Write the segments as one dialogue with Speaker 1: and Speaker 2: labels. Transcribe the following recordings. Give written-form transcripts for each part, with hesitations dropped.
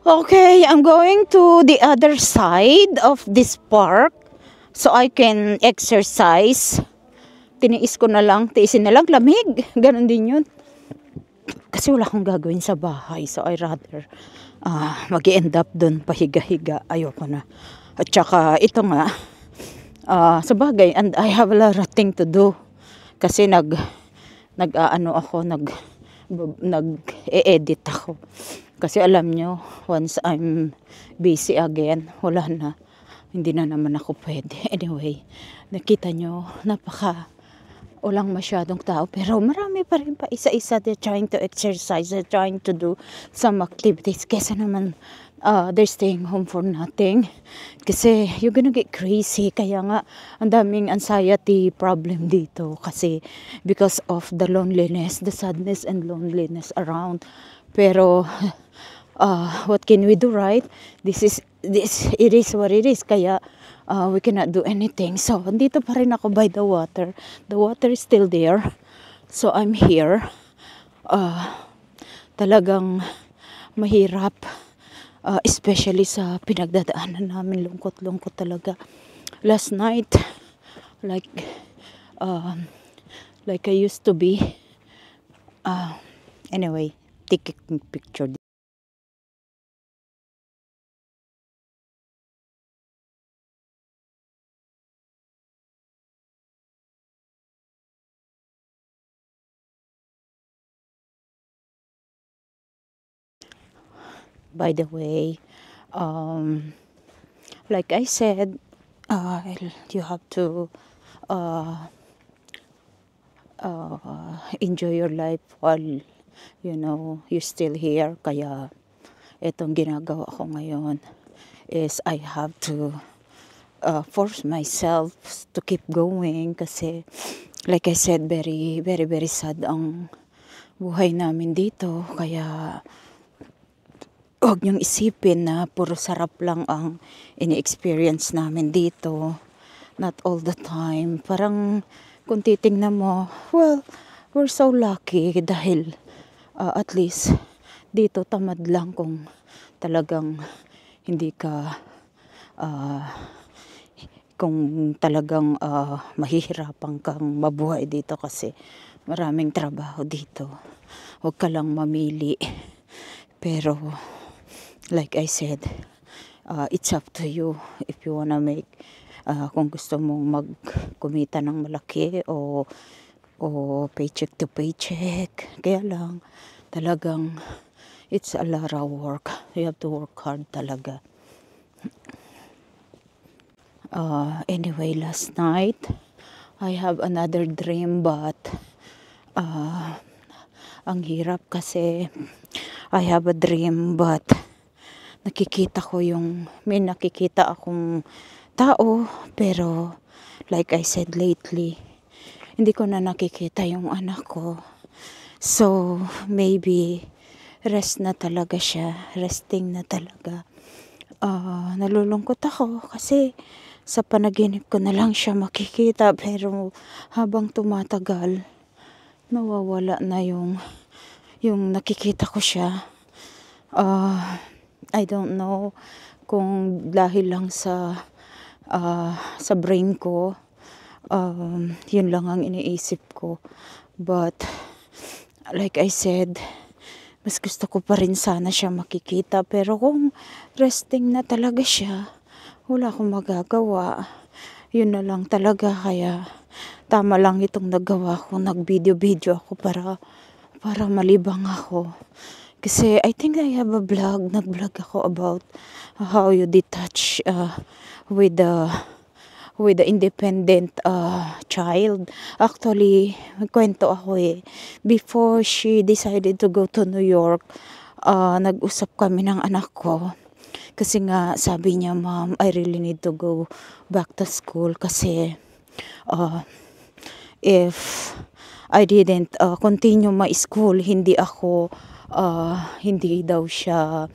Speaker 1: Okay, I'm going to the other side of this park so I can exercise. Tiniis ko na lang, tiisin na lang, lamig. Ganon din yun. Kasi wala akong gagawin sa bahay. So I rather mag-end up dun, pahiga-higa. Ayoko na. At saka ito nga, sa bagay, and I have a lot of thing to do. Kasi nag-e-edit ako. Kasi alam nyo, once I'm busy again, wala na. Hindi na naman ako pwede. Anyway, nakita nyo, walang masyadong tao. Pero marami pa rin pa isa-isa. They're trying to exercise. They're trying to do some activities. Kesa naman, they're staying home for nothing. Kasi you're gonna get crazy. Kaya nga, ang daming anxiety problem dito. Kasi because of the loneliness, the sadness and loneliness around. Pero, what can we do, right? It is what it is. Kaya, we cannot do anything. So, andito pa rin ako by the water. The water is still there. So, I'm here. Talagang mahirap. Especially sa pinagdadaanan namin. Lungkot-lungkot talaga. Last night, like I used to be. Anyway, take a picture. By the way, like I said, you have to enjoy your life while you're still here. Kaya itong ginagawa ko ngayon is I have to force myself to keep going kasi like I said, very very very sad ang buhay namin dito. Kaya huwag niyong isipin na puro sarap lang ang ini-experience namin dito. Not all the time. Parang kung titingnan mo, well, we're so lucky dahil at least dito tamad lang kung talagang hindi ka kung talagang mahihirapan kang mabuhay dito kasi maraming trabaho dito. Huwag ka lang mamili. Pero like I said, it's up to you if you wanna make, kung gusto mong magkumita ng malaki o paycheck to paycheck. Kaya lang, talagang it's a lot of work. You have to work hard talaga. Anyway, last night, I have another dream but ang hirap kasi I have a dream but may nakikita akong tao pero like I said lately, hindi ko na nakikita yung anak ko. So, maybe rest na talaga siya. Resting na talaga. Nalulungkot ako kasi sa panaginip ko na lang siya makikita pero habang tumatagal, nawawala na yung nakikita ko siya. I don't know kung dahil lang sa brain ko, yun lang ang iniisip ko. But like I said, mas gusto ko pa rin sana siya makikita. Pero kung resting na talaga siya, wala akong magagawa. Yun na lang talaga. Kaya tama lang itong nagawa ko. Nag-video ako para malibang ako. Kasi I think I have a vlog. Nag-vlog ako about how you detach with the independent child. Actually, kwento ako before she decided to go to New York, nag-usap kami ng anak ko. Kasi nga sabi niya, Mom, I really need to go back to school kasi if I didn't continue my school, hindi daw siya,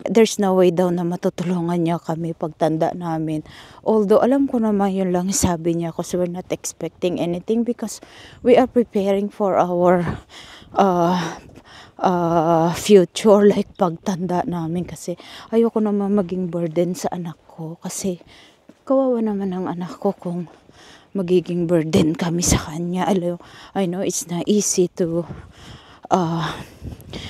Speaker 1: there's no way daw na matutulungan niya kami pagtanda namin. Although alam ko naman yun lang sabi niya kasi we're not expecting anything because we are preparing for our future, like pagtanda namin, kasi ayoko naman maging burden sa anak ko, kasi kawawa naman ang anak ko kung magiging burden kami sa kanya. I know it's not easy uh,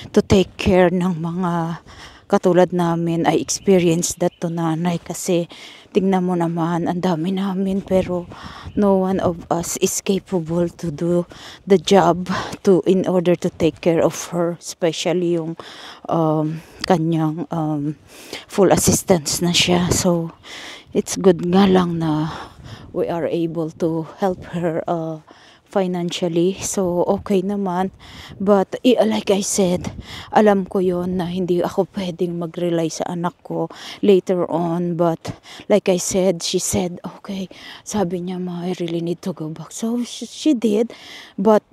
Speaker 1: to take care ng mga katulad namin. I experienced that to nanay, kasi tingnan mo naman, ang dami namin, pero no one of us is capable to do the job in order to take care of her, especially yung kanyang full assistance na siya. So it's good nga lang na we are able to help her financially. So okay naman, but like I said, alam ko yon na hindi ako pwedeng mag-rely sa anak ko later on. But like I said, she said, okay, sabi niya, ma, I really need to go back. So she did, but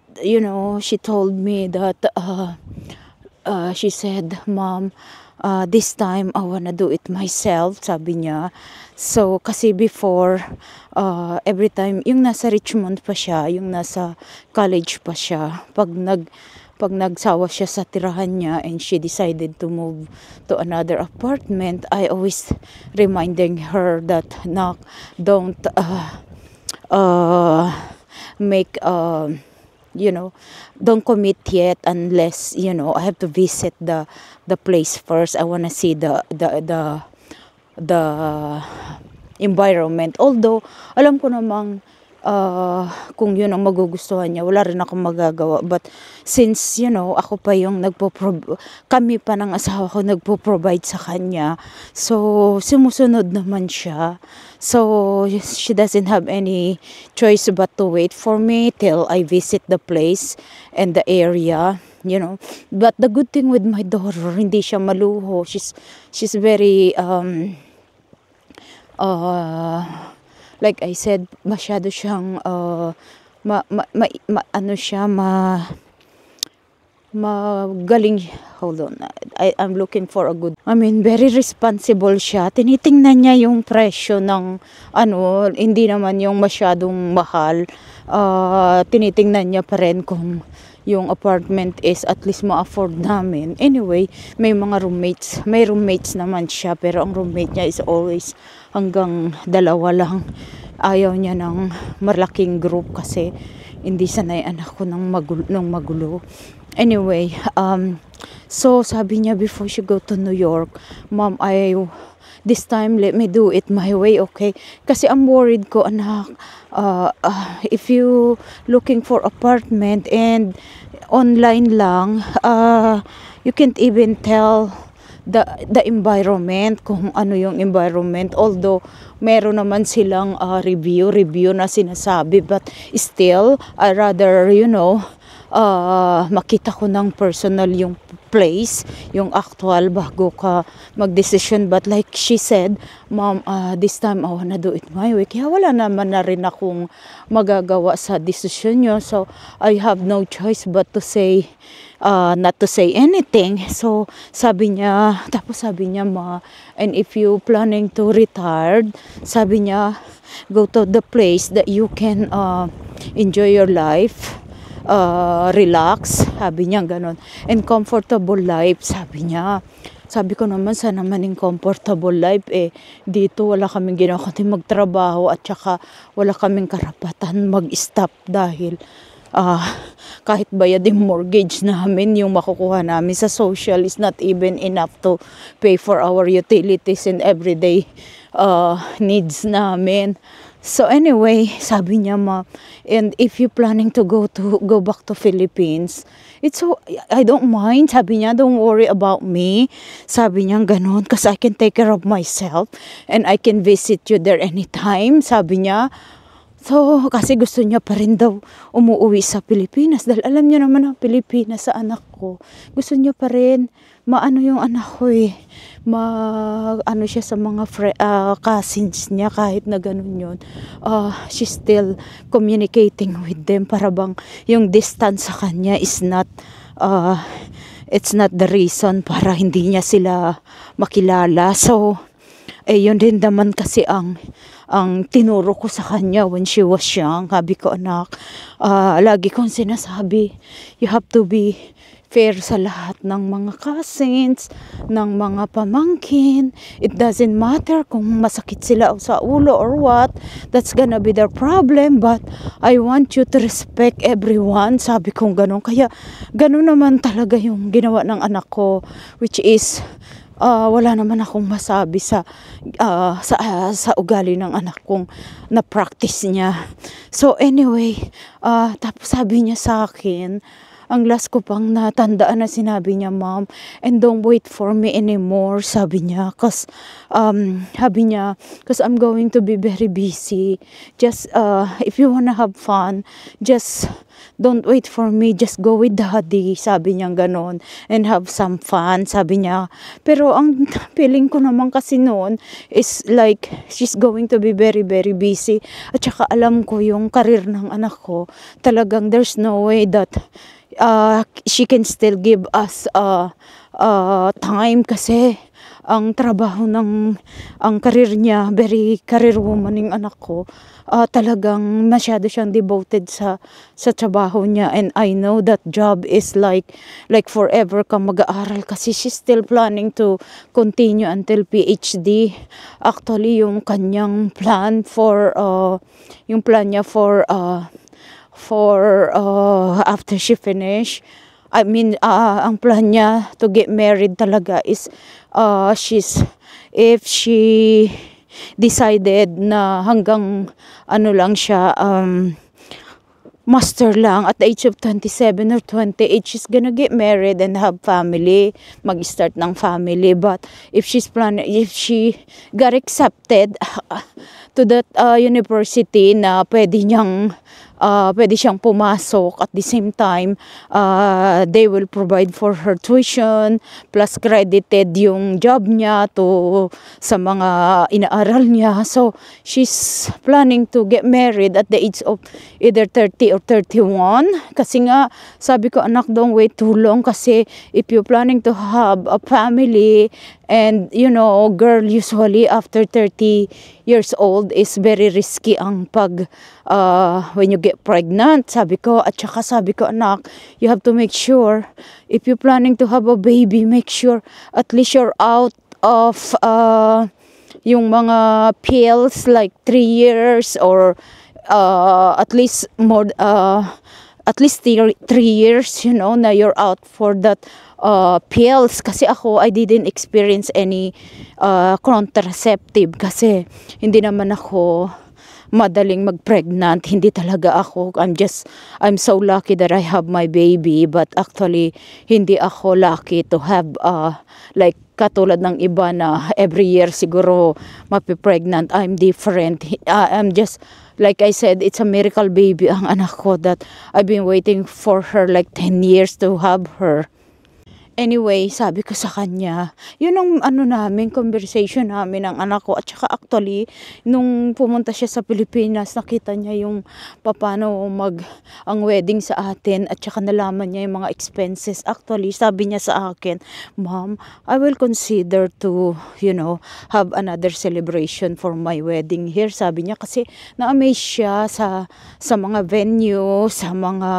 Speaker 1: she told me that she said, Mom, this time I wanna do it myself, sabi niya. So kasi before, every time yung nasa Richmond pa siya, yung nasa college pa siya, pag nagsawa siya sa tirahan niya and she decided to move to another apartment, I always reminding her that don't make don't commit yet unless I have to visit the place first. I want to see the environment. Although alam ko namang kung yun ang magugustuhan niya, wala rin akong magagawa. But since ako pa yung kami pa ng asawa ko nagpo-provide sa kanya, so sumusunod naman siya. So she doesn't have any choice but to wait for me till I visit the place and the area. But the good thing with my daughter, hindi siya maluho. She's very like I said, masyado siyang magaling. Hold on, I'm looking for a good, very responsible siya. Tinitingnan niya yung presyo ng hindi naman yung masyadong mahal. Tinitingnan niya pa rin kung yung apartment is at least ma-afford namin. Anyway, may roommates naman siya, pero ang roommate niya is always hanggang 2 lang. Ayaw niya ng malaking group kasi hindi sanay anak ko ng magulo. Anyway, so sabi niya before she go to New York, Mom, this time let me do it my way, okay? Kasi I'm worried ko, anak, if you looking for apartment and online lang, you can't even tell the environment, kung ano yung environment. Although meron naman silang review na sinasabi, but still I rather makita ko ng personal yung place, yung actual, bago ka mag-decision. But like she said, Mom, this time I wanna do it my way. Kaya wala naman na rin akong magagawa sa decision nyo. So I have no choice but to say, not to say anything. So sabi niya, Ma, and if you planning to retire, sabi niya, go to the place that you can enjoy your life, relax, sabi niya ganon, and comfortable life, sabi niya. Sabi ko naman, sana naman yung comfortable life, dito wala kaming ginawa kundi magtrabaho, at saka wala kaming karapatan mag-stop dahil kahit bayad yung mortgage namin, yung makukuha namin sa social is not even enough to pay for our utilities and everyday needs namin. So anyway, sabi niya, Ma, and if you planning to go back to Philippines, I don't mind. Sabi niya, don't worry about me. Sabi niya ganon, because I can take care of myself and I can visit you there anytime, sabi niya. So, kasi gusto niya pa rin daw umuwi sa Pilipinas. Dahil alam niya naman ang Pilipinas sa anak ko. Gusto niya pa rin maano yung anak ko siya sa mga cousins niya, kahit na ganun yun. She's still communicating with them, para bang yung distance sa kanya is not, it's not the reason para hindi niya sila makilala. So, yun din naman kasi ang tinuro ko sa kanya when she was young. Sabi ko, anak, lagi kong sinasabi, you have to be fair sa lahat ng mga cousins, ng mga pamangkin. It doesn't matter kung masakit sila sa ulo or what. That's gonna be their problem. But I want you to respect everyone. Sabi kong ganun. Kaya ganun naman talaga yung ginawa ng anak ko. Which is, wala naman akong masabi sa ugali ng anak kong na practice niya. So anyway, tapos sabi niya sa akin, ang last ko pang natandaan na sinabi niya, Mom, and don't wait for me anymore, sabi niya. Cause I'm going to be very busy. Just, if you wanna have fun, just don't wait for me, just go with daddy, sabi niya ganon, and have some fun, sabi niya. Pero ang feeling ko naman kasi noon is like, she's going to be very, very busy. At saka alam ko yung karir ng anak ko, talagang there's no way that she can still give us time kasi ang trabaho ang career niya, very career woman yung anak ko, talagang masyado siyang devoted sa trabaho niya, and I know that job is like forever kang mag-aaral kasi she's still planning to continue until PhD. Actually, yung kanyang plan yung plan niya for after she finish, I mean, ang plan niya to get married talaga is if she decided na hanggang lang siya, master lang at the age of 27 or 28, she's gonna get married and have family, mag-start ng family. But if she got accepted to that university na pwede siyang pumasok, at the same time they will provide for her tuition plus credited yung job niya sa mga inaaral niya. So she's planning to get married at the age of either 30 or 31 kasi nga sabi ko, anak, don't wait too long kasi if you're planning to have a family, and you know, girl usually after 30 years old is very risky ang when you get pregnant, sabi ko. At saka sabi ko, anak, you have to make sure if you're planning to have a baby, make sure at least you're out of yung mga pills like 3 years or at least more at least 3 years, you know, na you're out for that pills. Kasi ako, I didn't experience any contraceptive kasi hindi naman ako madaling mag-pregnant. Hindi talaga ako. I'm so lucky that I have my baby, but actually hindi ako lucky to have like katulad ng iba na every year siguro mapipregnant. I'm different. I'm just, like I said, it's a miracle baby ang anak ko that I've been waiting for her like 10 years to have her. Anyway, sabi ko sa kanya, yun ang conversation namin ng anak ko. At saka actually, nung pumunta siya sa Pilipinas, nakita niya yung paano ang wedding sa atin, at saka nalaman niya yung mga expenses. Actually, sabi niya sa akin, Mom, I will consider to, you know, have another celebration for my wedding here. Sabi niya kasi na-amaze siya sa mga venue, sa mga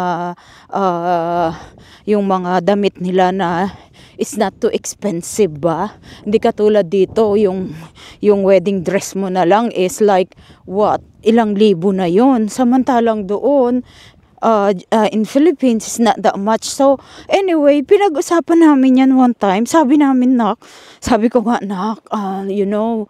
Speaker 1: yung mga damit nila na it's not too expensive ba? Hindi katulad dito, yung wedding dress mo na lang is like, what? Ilang libo na yon. Samantalang doon, in Philippines, is not that much. So, anyway, pinag-usapan namin yan one time. Sabi ko nga, Nak, you know,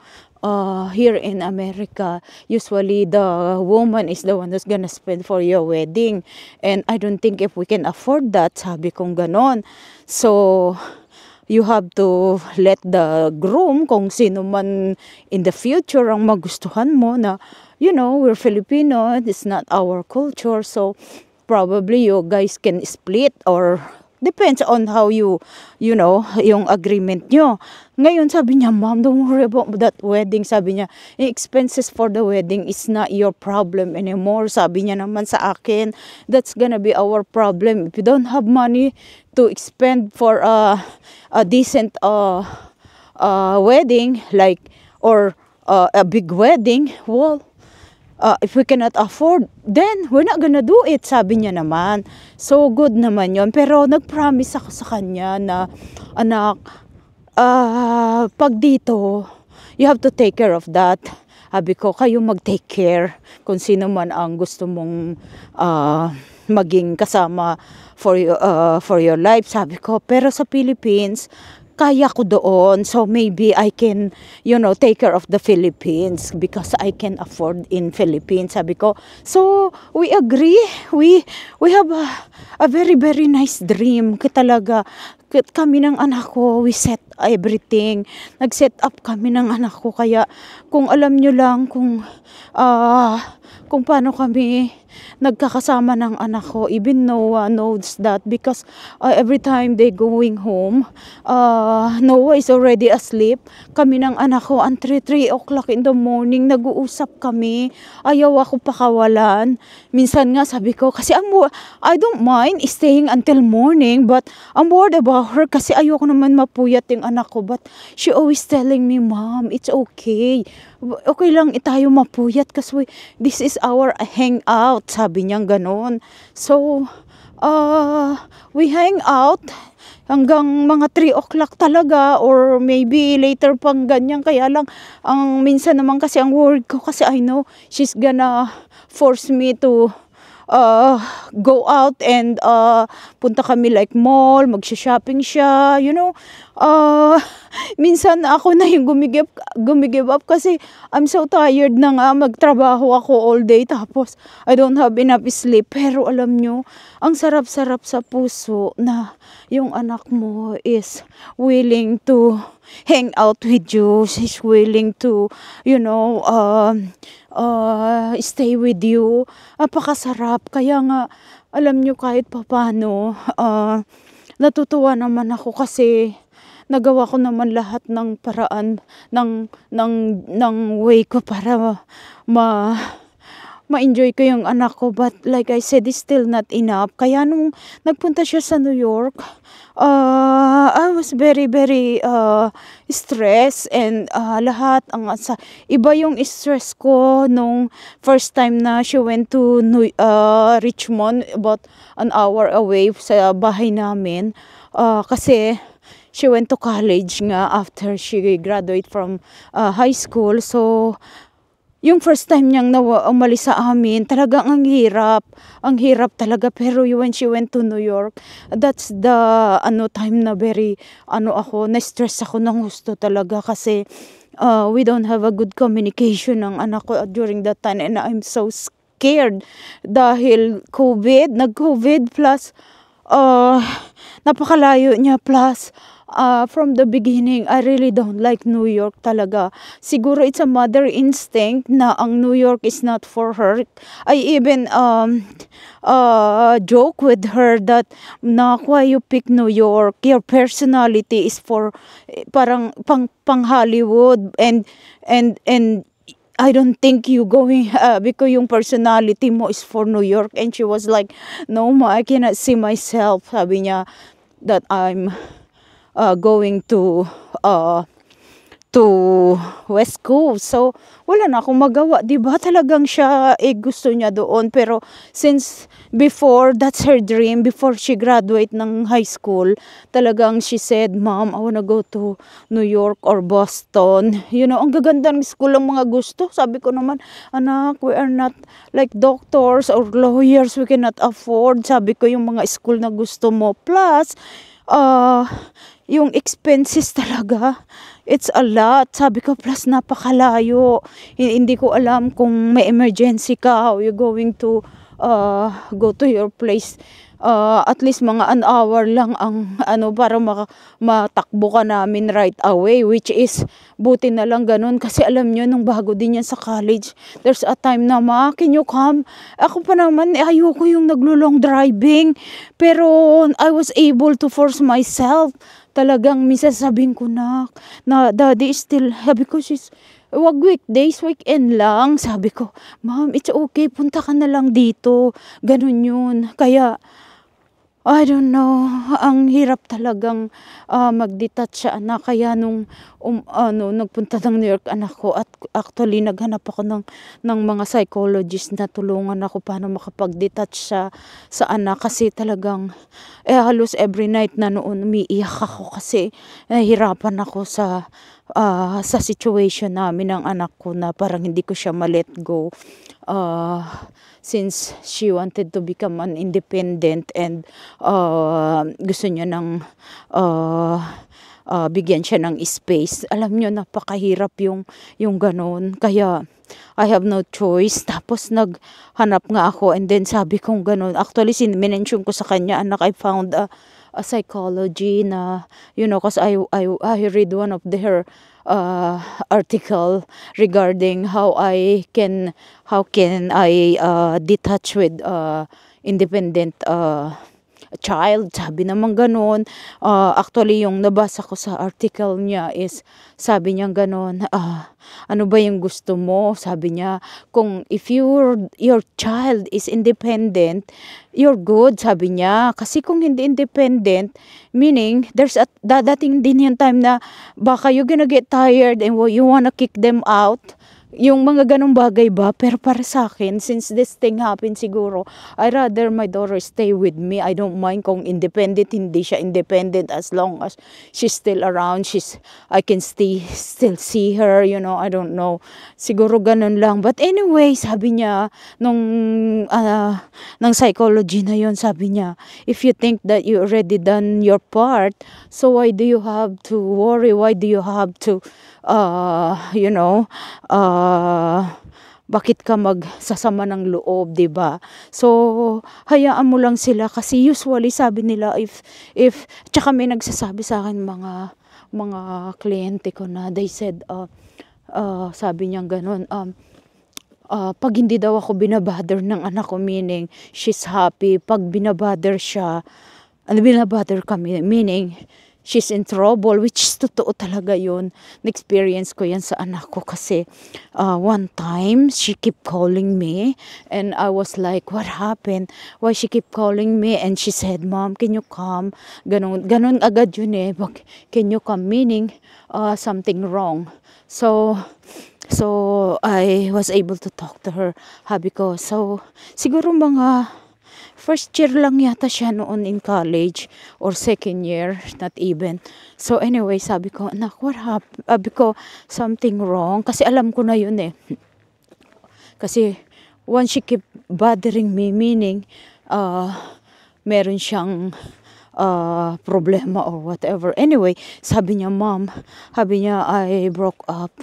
Speaker 1: here in America, usually the woman is the one who's gonna spend for your wedding. And I don't think if we can afford that, sabi kong ganon. So, you have to let the groom, kung sino man in the future ang magustuhan mo na, you know, we're Filipino, it's not our culture. So, probably you guys can split or depends on how you know, yung agreement nyo. Ngayon, sabi niya, Mom, don't worry about that wedding. Sabi niya, expenses for the wedding is not your problem anymore. Sabi niya naman sa akin, that's gonna be our problem. If you don't have money to expend for a decent wedding, like, or a big wedding, well, if we cannot afford, then we're not gonna do it, sabi niya naman. So, good naman yon. Pero nag-promise ako sa kanya na, anak, pag dito, you have to take care of that. Sabi ko, kayo mag-take care kung sino man ang gusto mong maging kasama for your life. Sabi ko, pero sa Philippines, kaya ko doon. So maybe I can, take care of the Philippines because I can afford in Philippines. Sabi ko, so we agree. We have a very, very nice dream. Talaga, kami ng anak ko, we set everything. Nag-set up kami ng anak ko. Kaya kung alam nyo lang kung paano kami nagkakasama ng anak ko, even Noah knows that because every time they going home, Noah is already asleep. Kami ng anak ko, until 3 o'clock in the morning, nag-uusap kami. Ayaw ako pakawalan. Minsan nga sabi ko, kasi I don't mind staying until morning, but I'm worried about her kasi ayoko naman mapuyat yung anak ko. But she always telling me, Mom, it's okay. Okay lang tayo mapuyat kasi this is our hangout, sabi niya ganon. So we hang out hanggang mga 3 o'clock talaga or maybe later pang ganyan. Kaya lang ang minsan naman kasi ang worried ko kasi I know she's gonna force me to go out and punta kami like mall, magsha-shopping siya, minsan ako na yung gumigive up kasi I'm so tired na nga, magtrabaho ako all day tapos I don't have enough sleep. Pero alam nyo, ang sarap-sarap sa puso na yung anak mo is willing to hang out with you, she's willing to, stay with you. Napakasarap. Kaya nga, alam nyo, kahit papano, natutuwa naman ako kasi nagawa ko naman lahat ng paraan ng way ko para ma-enjoy ko yung anak ko. But like I said, it's still not enough. Kaya nung nagpunta siya sa New York, I was very, very stressed and lahat iba yung stress ko nung first time na she went to Richmond, about an hour away sa bahay namin. Kasi she went to college nga after she graduate from high school. So yung first time niyang umalis sa amin, talagang ang hirap talaga. Pero when she went to New York, that's the time na very na-stress ako ng gusto talaga kasi we don't have a good communication ng anak ko during that time, and I'm so scared dahil nag-COVID plus napakalayo niya plus from the beginning, I really don't like New York talaga. Siguro it's a mother instinct na ang New York is not for her. I even joke with her that why you pick New York? Your personality is for parang pang Hollywood and I don't think you going because yung personality mo is for New York. And she was like, no ma, I cannot see myself, sabi niya, that I'm going to West Coast. So wala na akong magawa, diba? Talagang siya gusto niya doon. Pero since before, that's her dream, before she graduate ng high school, talagang she said, Mom, I wanna go to New York or Boston. Ang gaganda ng school ang mga gusto. Sabi ko naman, anak, we are not like doctors or lawyers, we cannot afford. Sabi ko, yung mga school na gusto mo. Plus yung expenses talaga, it's a lot. Sabi ko, plus napakalayo. Hindi ko alam kung may emergency ka, how you going to go to your place. At least mga an hour lang ang para matakbo ka namin right away, which is buti na lang ganun kasi alam nyo nung bago din yan sa college, there's a time na can you come? Ako pa naman ayoko yung naglo-long driving, pero I was able to force myself. Talagang minsan sabihin ko na daddy is still, sabi ko wag weekdays, weekend lang. Sabi ko, Mom, it's okay, punta ka na lang dito. Ganun yun. Kaya I don't know, ang hirap talagang mag-detach sa anak. Kaya nung nagpunta ng New York anak ko, at actually naghanap ako ng mga psychologist na tulungan ako paano makapag-detach sa anak. Kasi talagang halos every night na noon umiiyak ako kasi nahihirapan ako sa situation namin ng anak ko na parang hindi ko siya ma-let go. Since she wanted to become an independent and gusto niya ng bigyan siya ng space. Alam niyo, napakahirap yung gano'n. Kaya I have no choice. Tapos naghanap nga ako, and then sabi kong gano'n. Actually, minention ko sa kanya, anak, I found a psychology na, cause I read one of her article regarding how can I detach with independent child. Sabi naman gano'n. Actually, yung nabasa ko sa article niya is, sabi niya gano'n, ano ba yung gusto mo? Sabi niya, kung if your child is independent, you're good, sabi niya. Kasi kung hindi independent, meaning, dadating din yung time na baka you're gonna get tired and you wanna kick them out. Yung mga ganong bagay ba, pero para sa akin, since this thing happened siguro, I rather my daughter stay with me. I don't mind kung independent, hindi siya independent, as long as she's still around, I can still see her, I don't know. Siguro ganun lang. But anyway, sabi niya, ng psychology na yon, sabi niya, if you think that you already done your part, so why do you have to worry? Why do you have to bakit ka magsasama ng loob, 'di ba? So hayaan mo lang sila, kasi usually sabi nila, if tsaka may nagsasabi sa akin mga kliyente ko na they said sabi niya ganun, pag hindi daw ako binabother ng anak ko, meaning she's happy. Pag binabother kami, meaning she's in trouble, which is totoo talaga yun. Na-experience ko yan sa anak ko kasi one time, she kept calling me and I was like, what happened? Why she keep calling me? And she said, Mom, can you come? Ganun agad yun eh. Can you come? Meaning, something wrong. So I was able to talk to her. Habi ko, so siguro mga first year lang yata siya noon in college, or second year, not even. So anyway, sabi ko, anak, what happened? Sabi ko, something wrong. Kasi alam ko na yun eh. Kasi once she keep bothering me, meaning meron siyang problema or whatever. Anyway, sabi niya, Mom, I broke up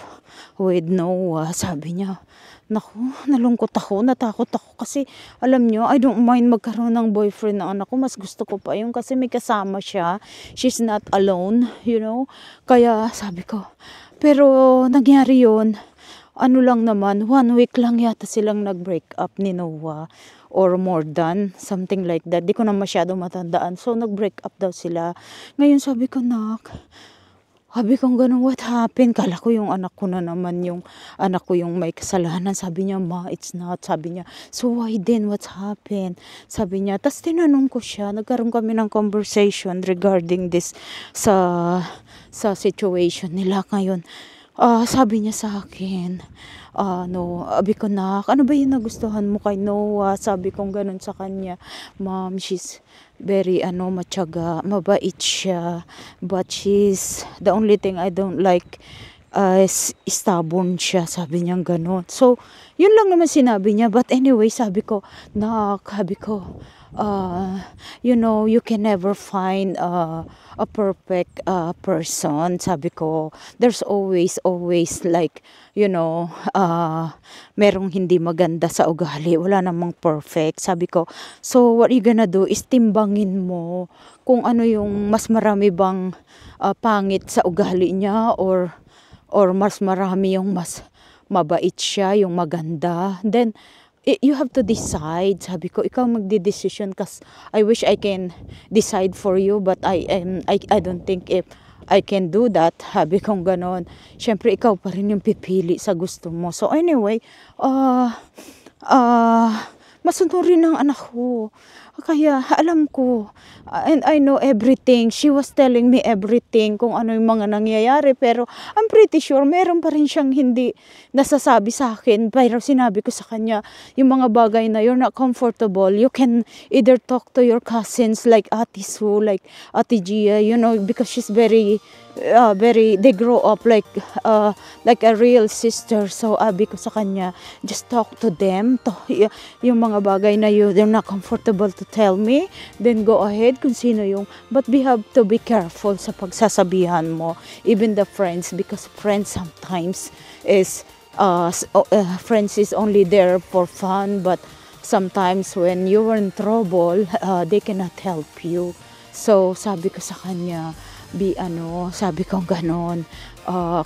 Speaker 1: with Noah. Sabi niya, naku, nalungkot ako, natakot ako kasi alam nyo, I don't mind magkaroon ng boyfriend ng anak ko. Mas gusto ko pa yun kasi may kasama siya. She's not alone, Kaya sabi ko, pero nangyari yun, ano lang naman, 1 week lang yata silang nag-break up ni Noah, or more than, something like that. Di ko na masyado matandaan. So, nag-break up daw sila. Ngayon sabi ko, sabi ko gano'n, what happened? Kala ko yung anak ko na naman, yung anak ko yung may kasalanan. Sabi niya, Ma, it's not. Sabi niya, so why then? What's happened? Sabi niya, tas tinanong ko siya, nagkaroon kami ng conversation regarding this sa situation nila ngayon. Sabi niya sa akin, sabi ko, ano ba yung nagustuhan mo kay Noah? Sabi ko gano'n sa kanya, Mom, she's very matyaga, mabait siya, but the only thing I don't like is stubborn siya, sabi niya gano'n. So yun lang naman sinabi niya. But anyway, sabi ko, you can never find a perfect person. Sabi ko, there's always like, merong hindi maganda sa ugali. Wala namang perfect. Sabi ko, so what you gonna do is timbangin mo kung ano yung mas marami bang pangit sa ugali niya, or mas marami yung mas mabait siya, yung maganda. Then you have to decide. Sabi ko, ikaw magdi-decision, kasi I wish I can decide for you, but I don't think if I can do that. Sabi kong ganon. Syempre, ikaw pa rin yung pipili sa gusto mo. So anyway, masunurin ng anak ko. Kaya alam ko, and I know everything. She was telling me everything kung ano yung mga nangyayari. Pero I'm pretty sure meron pa rin siyang hindi nasasabi sa akin. Pero sinabi ko sa kanya, yung mga bagay na you're not comfortable, you can either talk to your cousins like Ate Sue, like Ate Gia, because she's they grow up like a real sister. So abi ko sa kanya, just talk to them. Yung mga bagay na they're not comfortable to tell me, then go ahead kung sino yung, but we have to be careful sa pagsasabihan mo, even the friends, because friends sometimes friends is only there for fun, but sometimes when you are in trouble, they cannot help you. So sabi ko sa kanya, sabi ko ganon,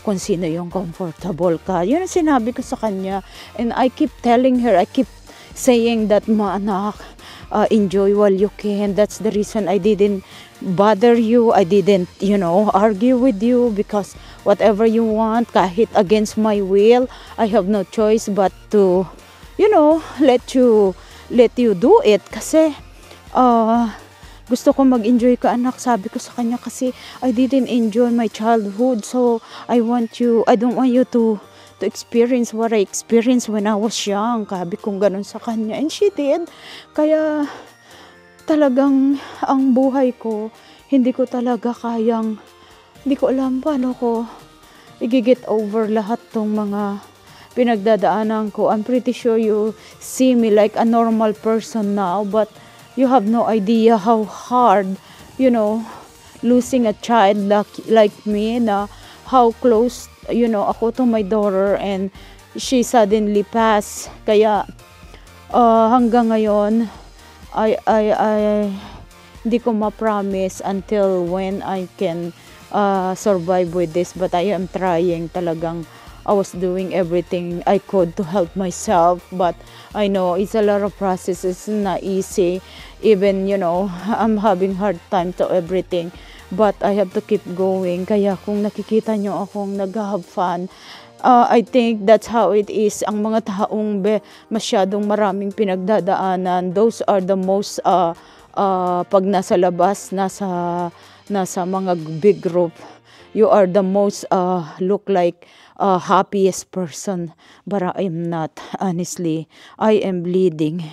Speaker 1: kung sino yung comfortable ka. Yun ang sinabi ko sa kanya. And I keep telling her, I keep saying that, anak, enjoy while you can. That's the reason I didn't bother you. I didn't, argue with you, because whatever you want, kahit against my will, I have no choice but to, let you do it. Kasi, gusto ko mag-enjoy ka, anak, sabi ko sa kanya, kasi I didn't enjoy my childhood. So, I don't want you to experience what I experienced when I was young. Sabi kong ganun sa kanya. And she did. Kaya talagang ang buhay ko, hindi ko alam paano ko i-get over lahat tong mga pinagdadaanan ko. I'm pretty sure you see me like a normal person now, but you have no idea how hard, losing a child like me, na how close, ako to my daughter, and she suddenly passed. Kaya hanggang ngayon, I hindi ko ma-promise until when I can survive with this, but I am trying talagang. I was doing everything I could to help myself, but I know it's a lot of processes, not easy. Even, I'm having hard time to everything, but I have to keep going. Kaya kung nakikita nyo akong nag-have fun, I think that's how it is. Ang mga taong masyadong maraming pinagdadaanan, those are the most, pag nasa labas, nasa mga big group, you are the most look like happiest person, but I am not. Honestly, I am bleeding.